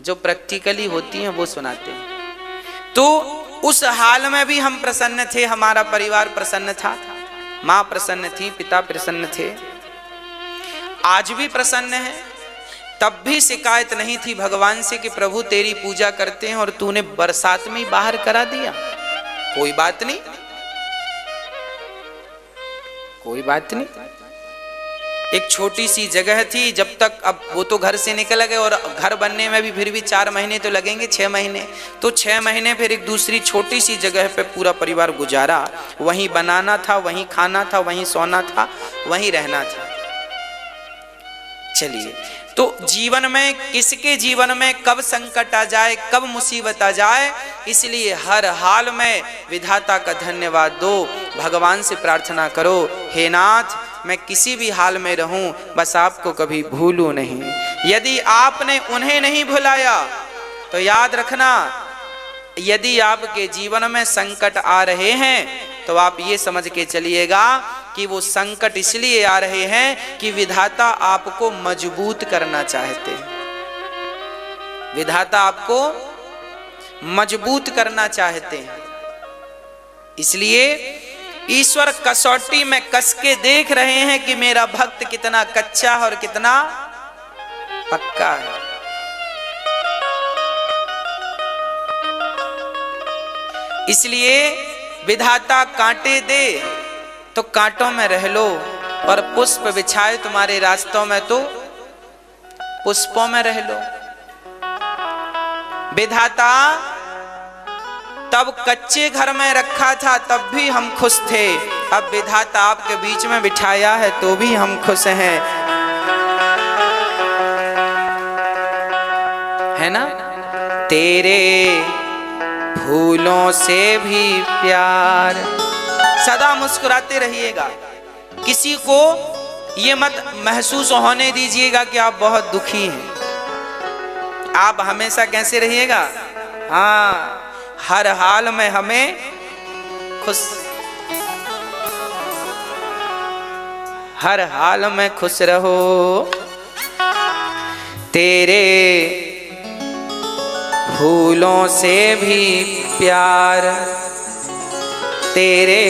जो प्रैक्टिकली होती हैं वो सुनाते हैं। तो उस हाल में भी हम प्रसन्न थे, हमारा परिवार प्रसन्न था, माँ प्रसन्न थी, पिता प्रसन्न थे, आज भी प्रसन्न है। तब भी शिकायत नहीं थी भगवान से कि प्रभु तेरी पूजा करते हैं और तूने बरसात में ही बाहर करा दिया। कोई बात नहीं, कोई बात नहीं। एक छोटी सी जगह थी, जब तक, अब वो तो घर से निकल गए, और घर बनने में भी फिर भी 4 महीने तो लगेंगे, 6 महीने। तो 6 महीने फिर एक दूसरी छोटी सी जगह पे पूरा परिवार गुजारा। वहीं बनाना था, वहीं खाना था, वहीं सोना था, वहीं रहना था। चलिए, तो जीवन में, किसके जीवन में कब संकट आ जाए, कब मुसीबत आ जाए, इसलिए हर हाल में विधाता का धन्यवाद दो, भगवान से प्रार्थना करो, हे नाथ मैं किसी भी हाल में रहूं, बस आपको कभी भूलूं नहीं। यदि आपने उन्हें नहीं भुलाया तो याद रखना, यदि आपके जीवन में संकट आ रहे हैं तो आप ये समझ के चलिएगा कि वो संकट इसलिए आ रहे हैं कि विधाता आपको मजबूत करना चाहते हैं। विधाता आपको मजबूत करना चाहते हैं, इसलिए ईश्वर कसौटी में कस के देख रहे हैं कि मेरा भक्त कितना कच्चा और कितना पक्का है। इसलिए विधाता कांटे दे तो कांटों में रह लो, और पुष्प बिछाए तुम्हारे रास्तों में तो पुष्पों में रह लो। विधाता तब कच्चे घर में रखा था, तब भी हम खुश थे, अब विधाता आपके बीच में बिठाया है तो भी हम खुश हैं, है ना। तेरे फूलों से भी प्यार, सदा मुस्कुराते रहिएगा, किसी को ये मत महसूस होने दीजिएगा कि आप बहुत दुखी हैं। आप हमेशा कैसे रहिएगा, हाँ, हर हाल में हमें खुश, हर हाल में खुश रहो। तेरे फूलों से भी प्यार, तेरे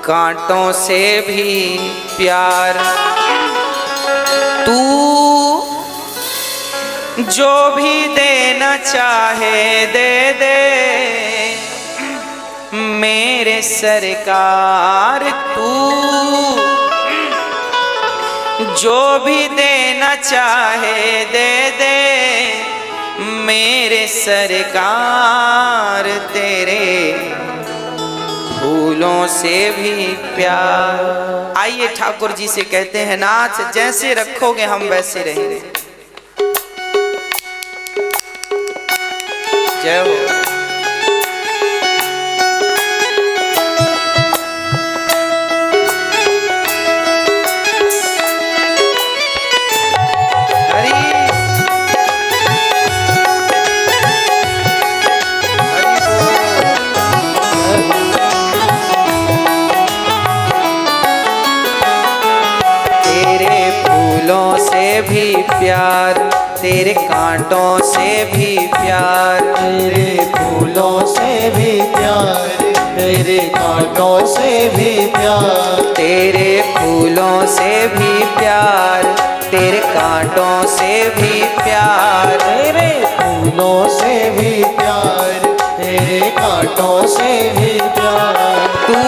कांटों से भी प्यार, तू जो भी देना चाहे दे दे मेरे सरकार, तू जो भी देना चाहे दे दे मेरे सरकार, तेरे फूलों से भी प्यार। आइए ठाकुर जी से कहते हैं, नाथ जैसे रखोगे हम वैसे रहेंगे। जय हो। हरि हरि बोल। प्यार, तेरे कांटों से भी प्यार, तेरे फूलों से भी प्यार, तेरे कांटों से भी प्यार, तेरे फूलों से भी प्यार, तेरे कांटों से भी प्यार, तेरे फूलों से भी प्यार, तेरे कांटों से भी प्यार। तू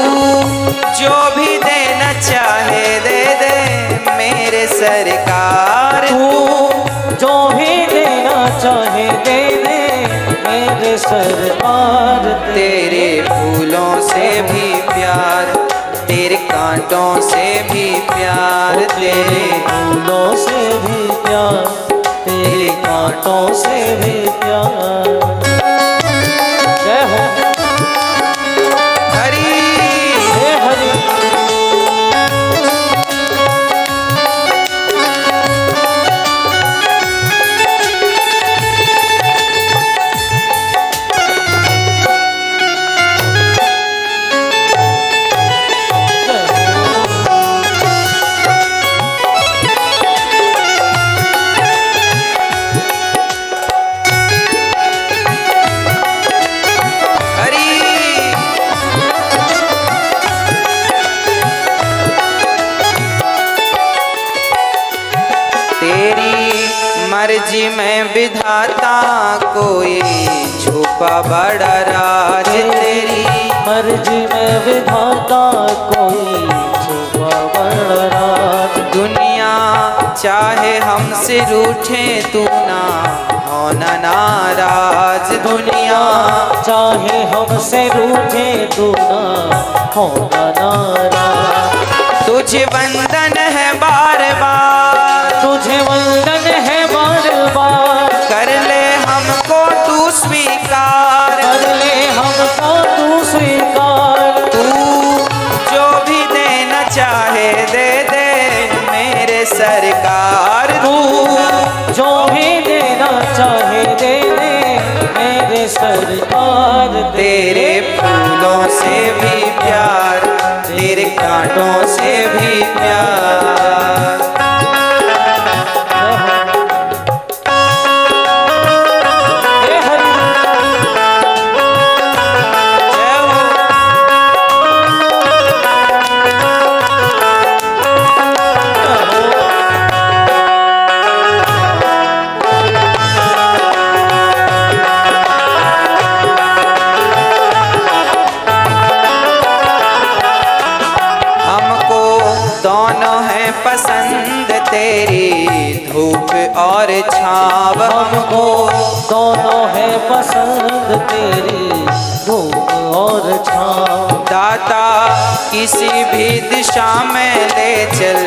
जो भी देना चाहे दे दे मेरे सरकार, तू जो भी देना चाहे दे दे मेरे सरकार। तेरे फूलों से भी प्यार, तेरे कांटों से भी प्यार, तेरे फूलों से भी प्यार, तेरे कांटों से भी प्यार। जय हो हरि जय हरि। मर्जी में विधाता कोई छुपा बड़ा राज, तेरी मर्जी में विधाता कोई छुपा बड़ा राज। दुनिया चाहे हमसे रूठे तू ना होना नाराज, दुनिया चाहे हमसे रूठे तू ना होना नाराज। तुझे वंदन है बार बार, तुझे वंदन है बार बार, कर ले हमको तू स्वीकार, कर ले हमको तू स्वीकार। तू जो भी देना चाहे दे दे मेरे सरकार, तू जो भी देना चाहे दे दे मेरे सरकार। तेरे फूलों से भी प्यार, तेरे कांटों से भी प्यार। दोनों है पसंद तेरी धूप और छाव, हमको दोनों है पसंद तेरी धूप और छाँव। दाता किसी भी दिशा में ले चल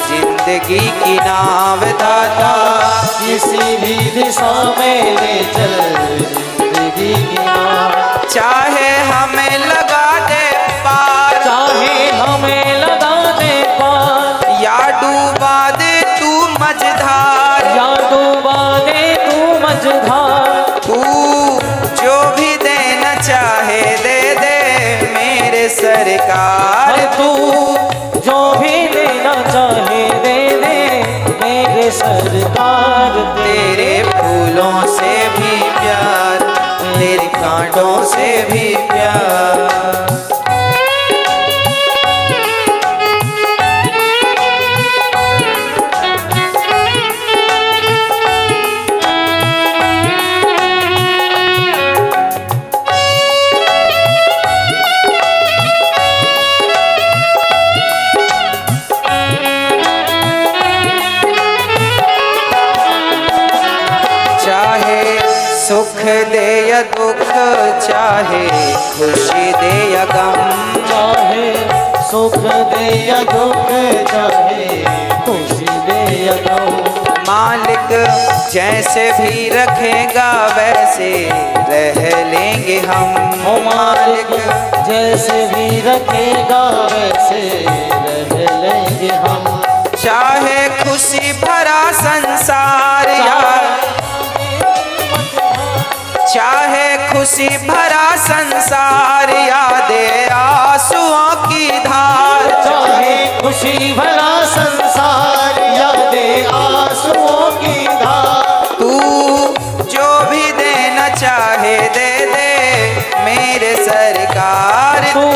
जिंदगी की नाव, दाता किसी भी दिशा में ले चल जिंदगी की नाव। चाहे हमें लगा दे पार, चाहे हमें लगा दे पार, या डूबा दे तू मझधार, या डूबा दे तू मझधार। तू जो भी देना चाहे दे दे मेरे सरकार, तू जो भी देना चाहे दे दे मेरे सरकार। तेरे फूलों से भी प्यार, तेरे कांटों से भी प्यार। सुख दे या दुख, चाहे खुशी दे या गम, चाहे सुख दे या दुख, चाहे खुशी दे या गम। मालिक जैसे भी रखेगा वैसे रह लेंगे हम, ओ मालिक जैसे भी रखेगा वैसे रह लेंगे हम। चाहे खुशी भरा संसार या चाहे खुशी भरा संसार, यादे आंसुओं की धार, चाहे खुशी भरा संसार, यादे आंसुओं की तू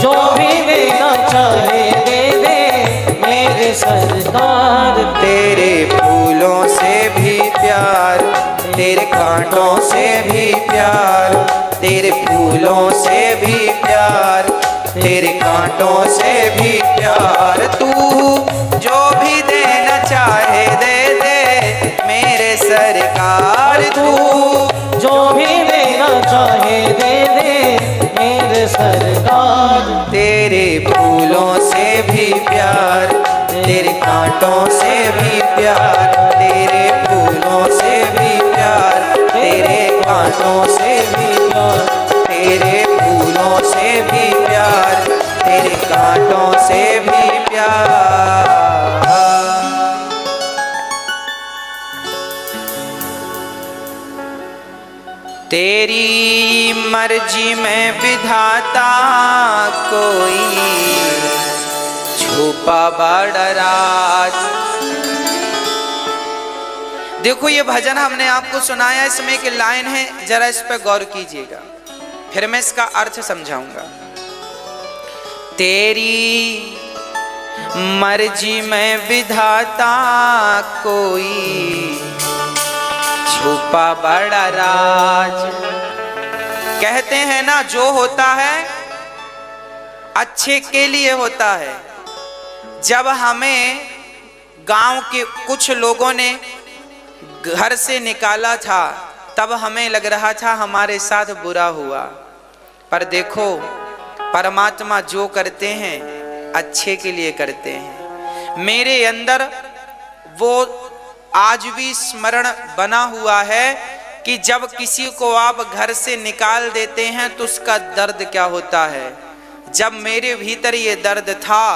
जो भी देना चाहे दे दे मेरे सरकार। तेरे फूलों से भी प्यार, तेरे कांटों से भी प्यार, तेरे फूलों से भी प्यार, तेरे कांटों से भी प्यार। तू जो भी देना चाहे दे दे मेरे सरकार। तू जो भी देना चाहे दे दे मेरे सरकार। तेरे फूलों से भी प्यार, तेरे कांटों से भी प्यार, तेरे फूलों से भी प्यार, तेरे कांटों से भी प्यार, तेरे फूलों से भी प्यार, तेरे कांटों से भी प्यार। तेरी मर्जी में विधाता कोई छुपा बड़ा राज। देखो ये भजन हमने आपको सुनाया, इसमें एक लाइन है, जरा इस पर गौर कीजिएगा, फिर मैं इसका अर्थ समझाऊंगा। तेरी मर्जी में विधाता कोई छुपा बड़ा राज। कहते हैं ना, जो होता है अच्छे के लिए होता है। जब हमें गांव के कुछ लोगों ने घर से निकाला था तब हमें लग रहा था हमारे साथ बुरा हुआ, पर देखो परमात्मा जो करते हैं अच्छे के लिए करते हैं। मेरे अंदर वो आज भी स्मरण बना हुआ है कि जब किसी को आप घर से निकाल देते हैं तो उसका दर्द क्या होता है। जब मेरे भीतर ये दर्द था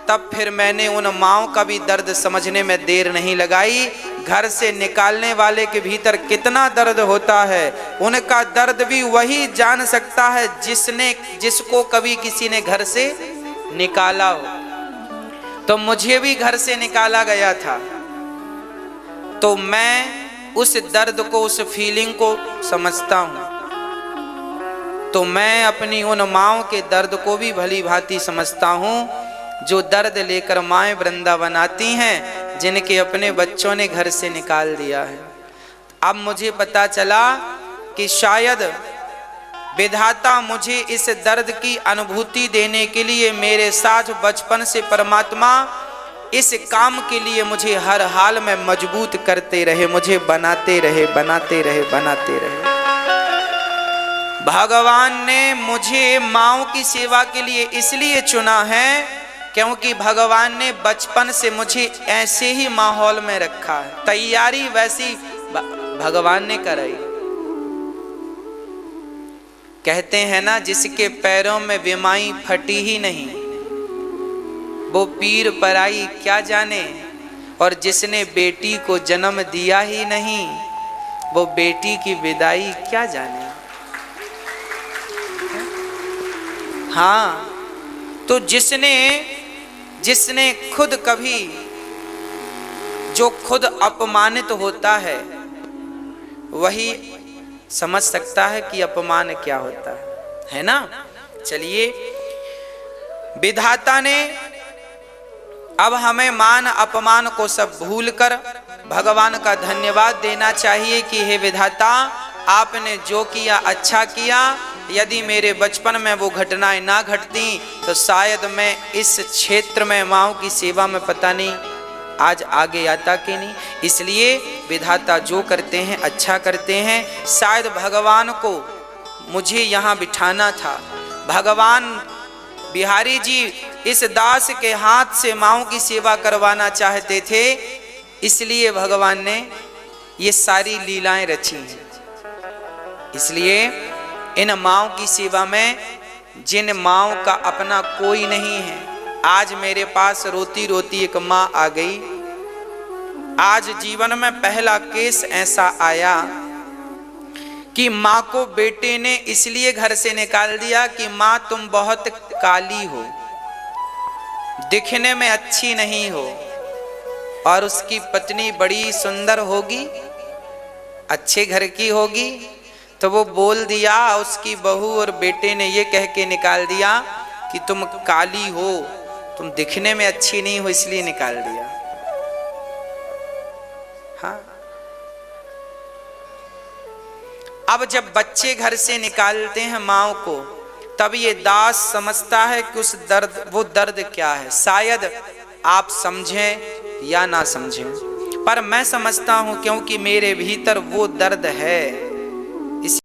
तब फिर मैंने उन माँओं का भी दर्द समझने में देर नहीं लगाई। घर से निकालने वाले के भीतर कितना दर्द होता है, उनका दर्द भी वही जान सकता है जिसको कभी किसी ने घर से निकाला हो। तो मुझे भी घर से निकाला गया था, तो मैं उस दर्द को, उस फीलिंग को समझता हूँ। तो मैं अपनी उन माँओं के दर्द को भी भली भांति समझता हूँ जो दर्द लेकर माएँ वृंदावन आती हैं, जिनके अपने बच्चों ने घर से निकाल दिया है। अब मुझे पता चला कि शायद विधाता मुझे इस दर्द की अनुभूति देने के लिए मेरे साथ बचपन से परमात्मा इस काम के लिए मुझे हर हाल में मजबूत करते रहे, मुझे बनाते रहे, बनाते रहे, बनाते रहे। भगवान ने मुझे माँओं की सेवा के लिए इसलिए चुना है क्योंकि भगवान ने बचपन से मुझे ऐसे ही माहौल में रखा है। तैयारी वैसी भगवान ने कराई। कहते हैं ना, जिसके पैरों में विमाई फटी ही नहीं वो पीर पराई क्या जाने, और जिसने बेटी को जन्म दिया ही नहीं वो बेटी की विदाई क्या जाने। हाँ, तो जिसने खुद कभी, जो खुद अपमानित होता है वही समझ सकता है कि अपमान क्या होता है ना। चलिए, विधाता ने अब हमें मान अपमान को सब भूलकर भगवान का धन्यवाद देना चाहिए कि हे विधाता, आपने जो किया अच्छा किया। यदि मेरे बचपन में वो घटनाएं ना घटती तो शायद मैं इस क्षेत्र में माँओं की सेवा में पता नहीं आज आगे आता कि नहीं। इसलिए विधाता जो करते हैं अच्छा करते हैं। शायद भगवान को मुझे यहाँ बिठाना था। भगवान बिहारी जी इस दास के हाथ से माँओं की सेवा करवाना चाहते थे, इसलिए भगवान ने ये सारी लीलाएं रची हैं। इसलिए इन माँओं की सेवा में, जिन माँओं का अपना कोई नहीं है, आज मेरे पास रोती रोती एक माँ आ गई। आज जीवन में पहला केस ऐसा आया कि माँ को बेटे ने इसलिए घर से निकाल दिया कि माँ तुम बहुत काली हो, दिखने में अच्छी नहीं हो, और उसकी पत्नी बड़ी सुंदर होगी, अच्छे घर की होगी, तो वो बोल दिया, उसकी बहू और बेटे ने ये कह के निकाल दिया कि तुम काली हो, तुम दिखने में अच्छी नहीं हो, इसलिए निकाल दिया। हाँ, अब जब बच्चे घर से निकालते हैं माँ को, तब ये दास समझता है कि उस दर्द, वो दर्द क्या है। शायद आप समझें या ना समझें, पर मैं समझता हूं, क्योंकि मेरे भीतर वो दर्द है।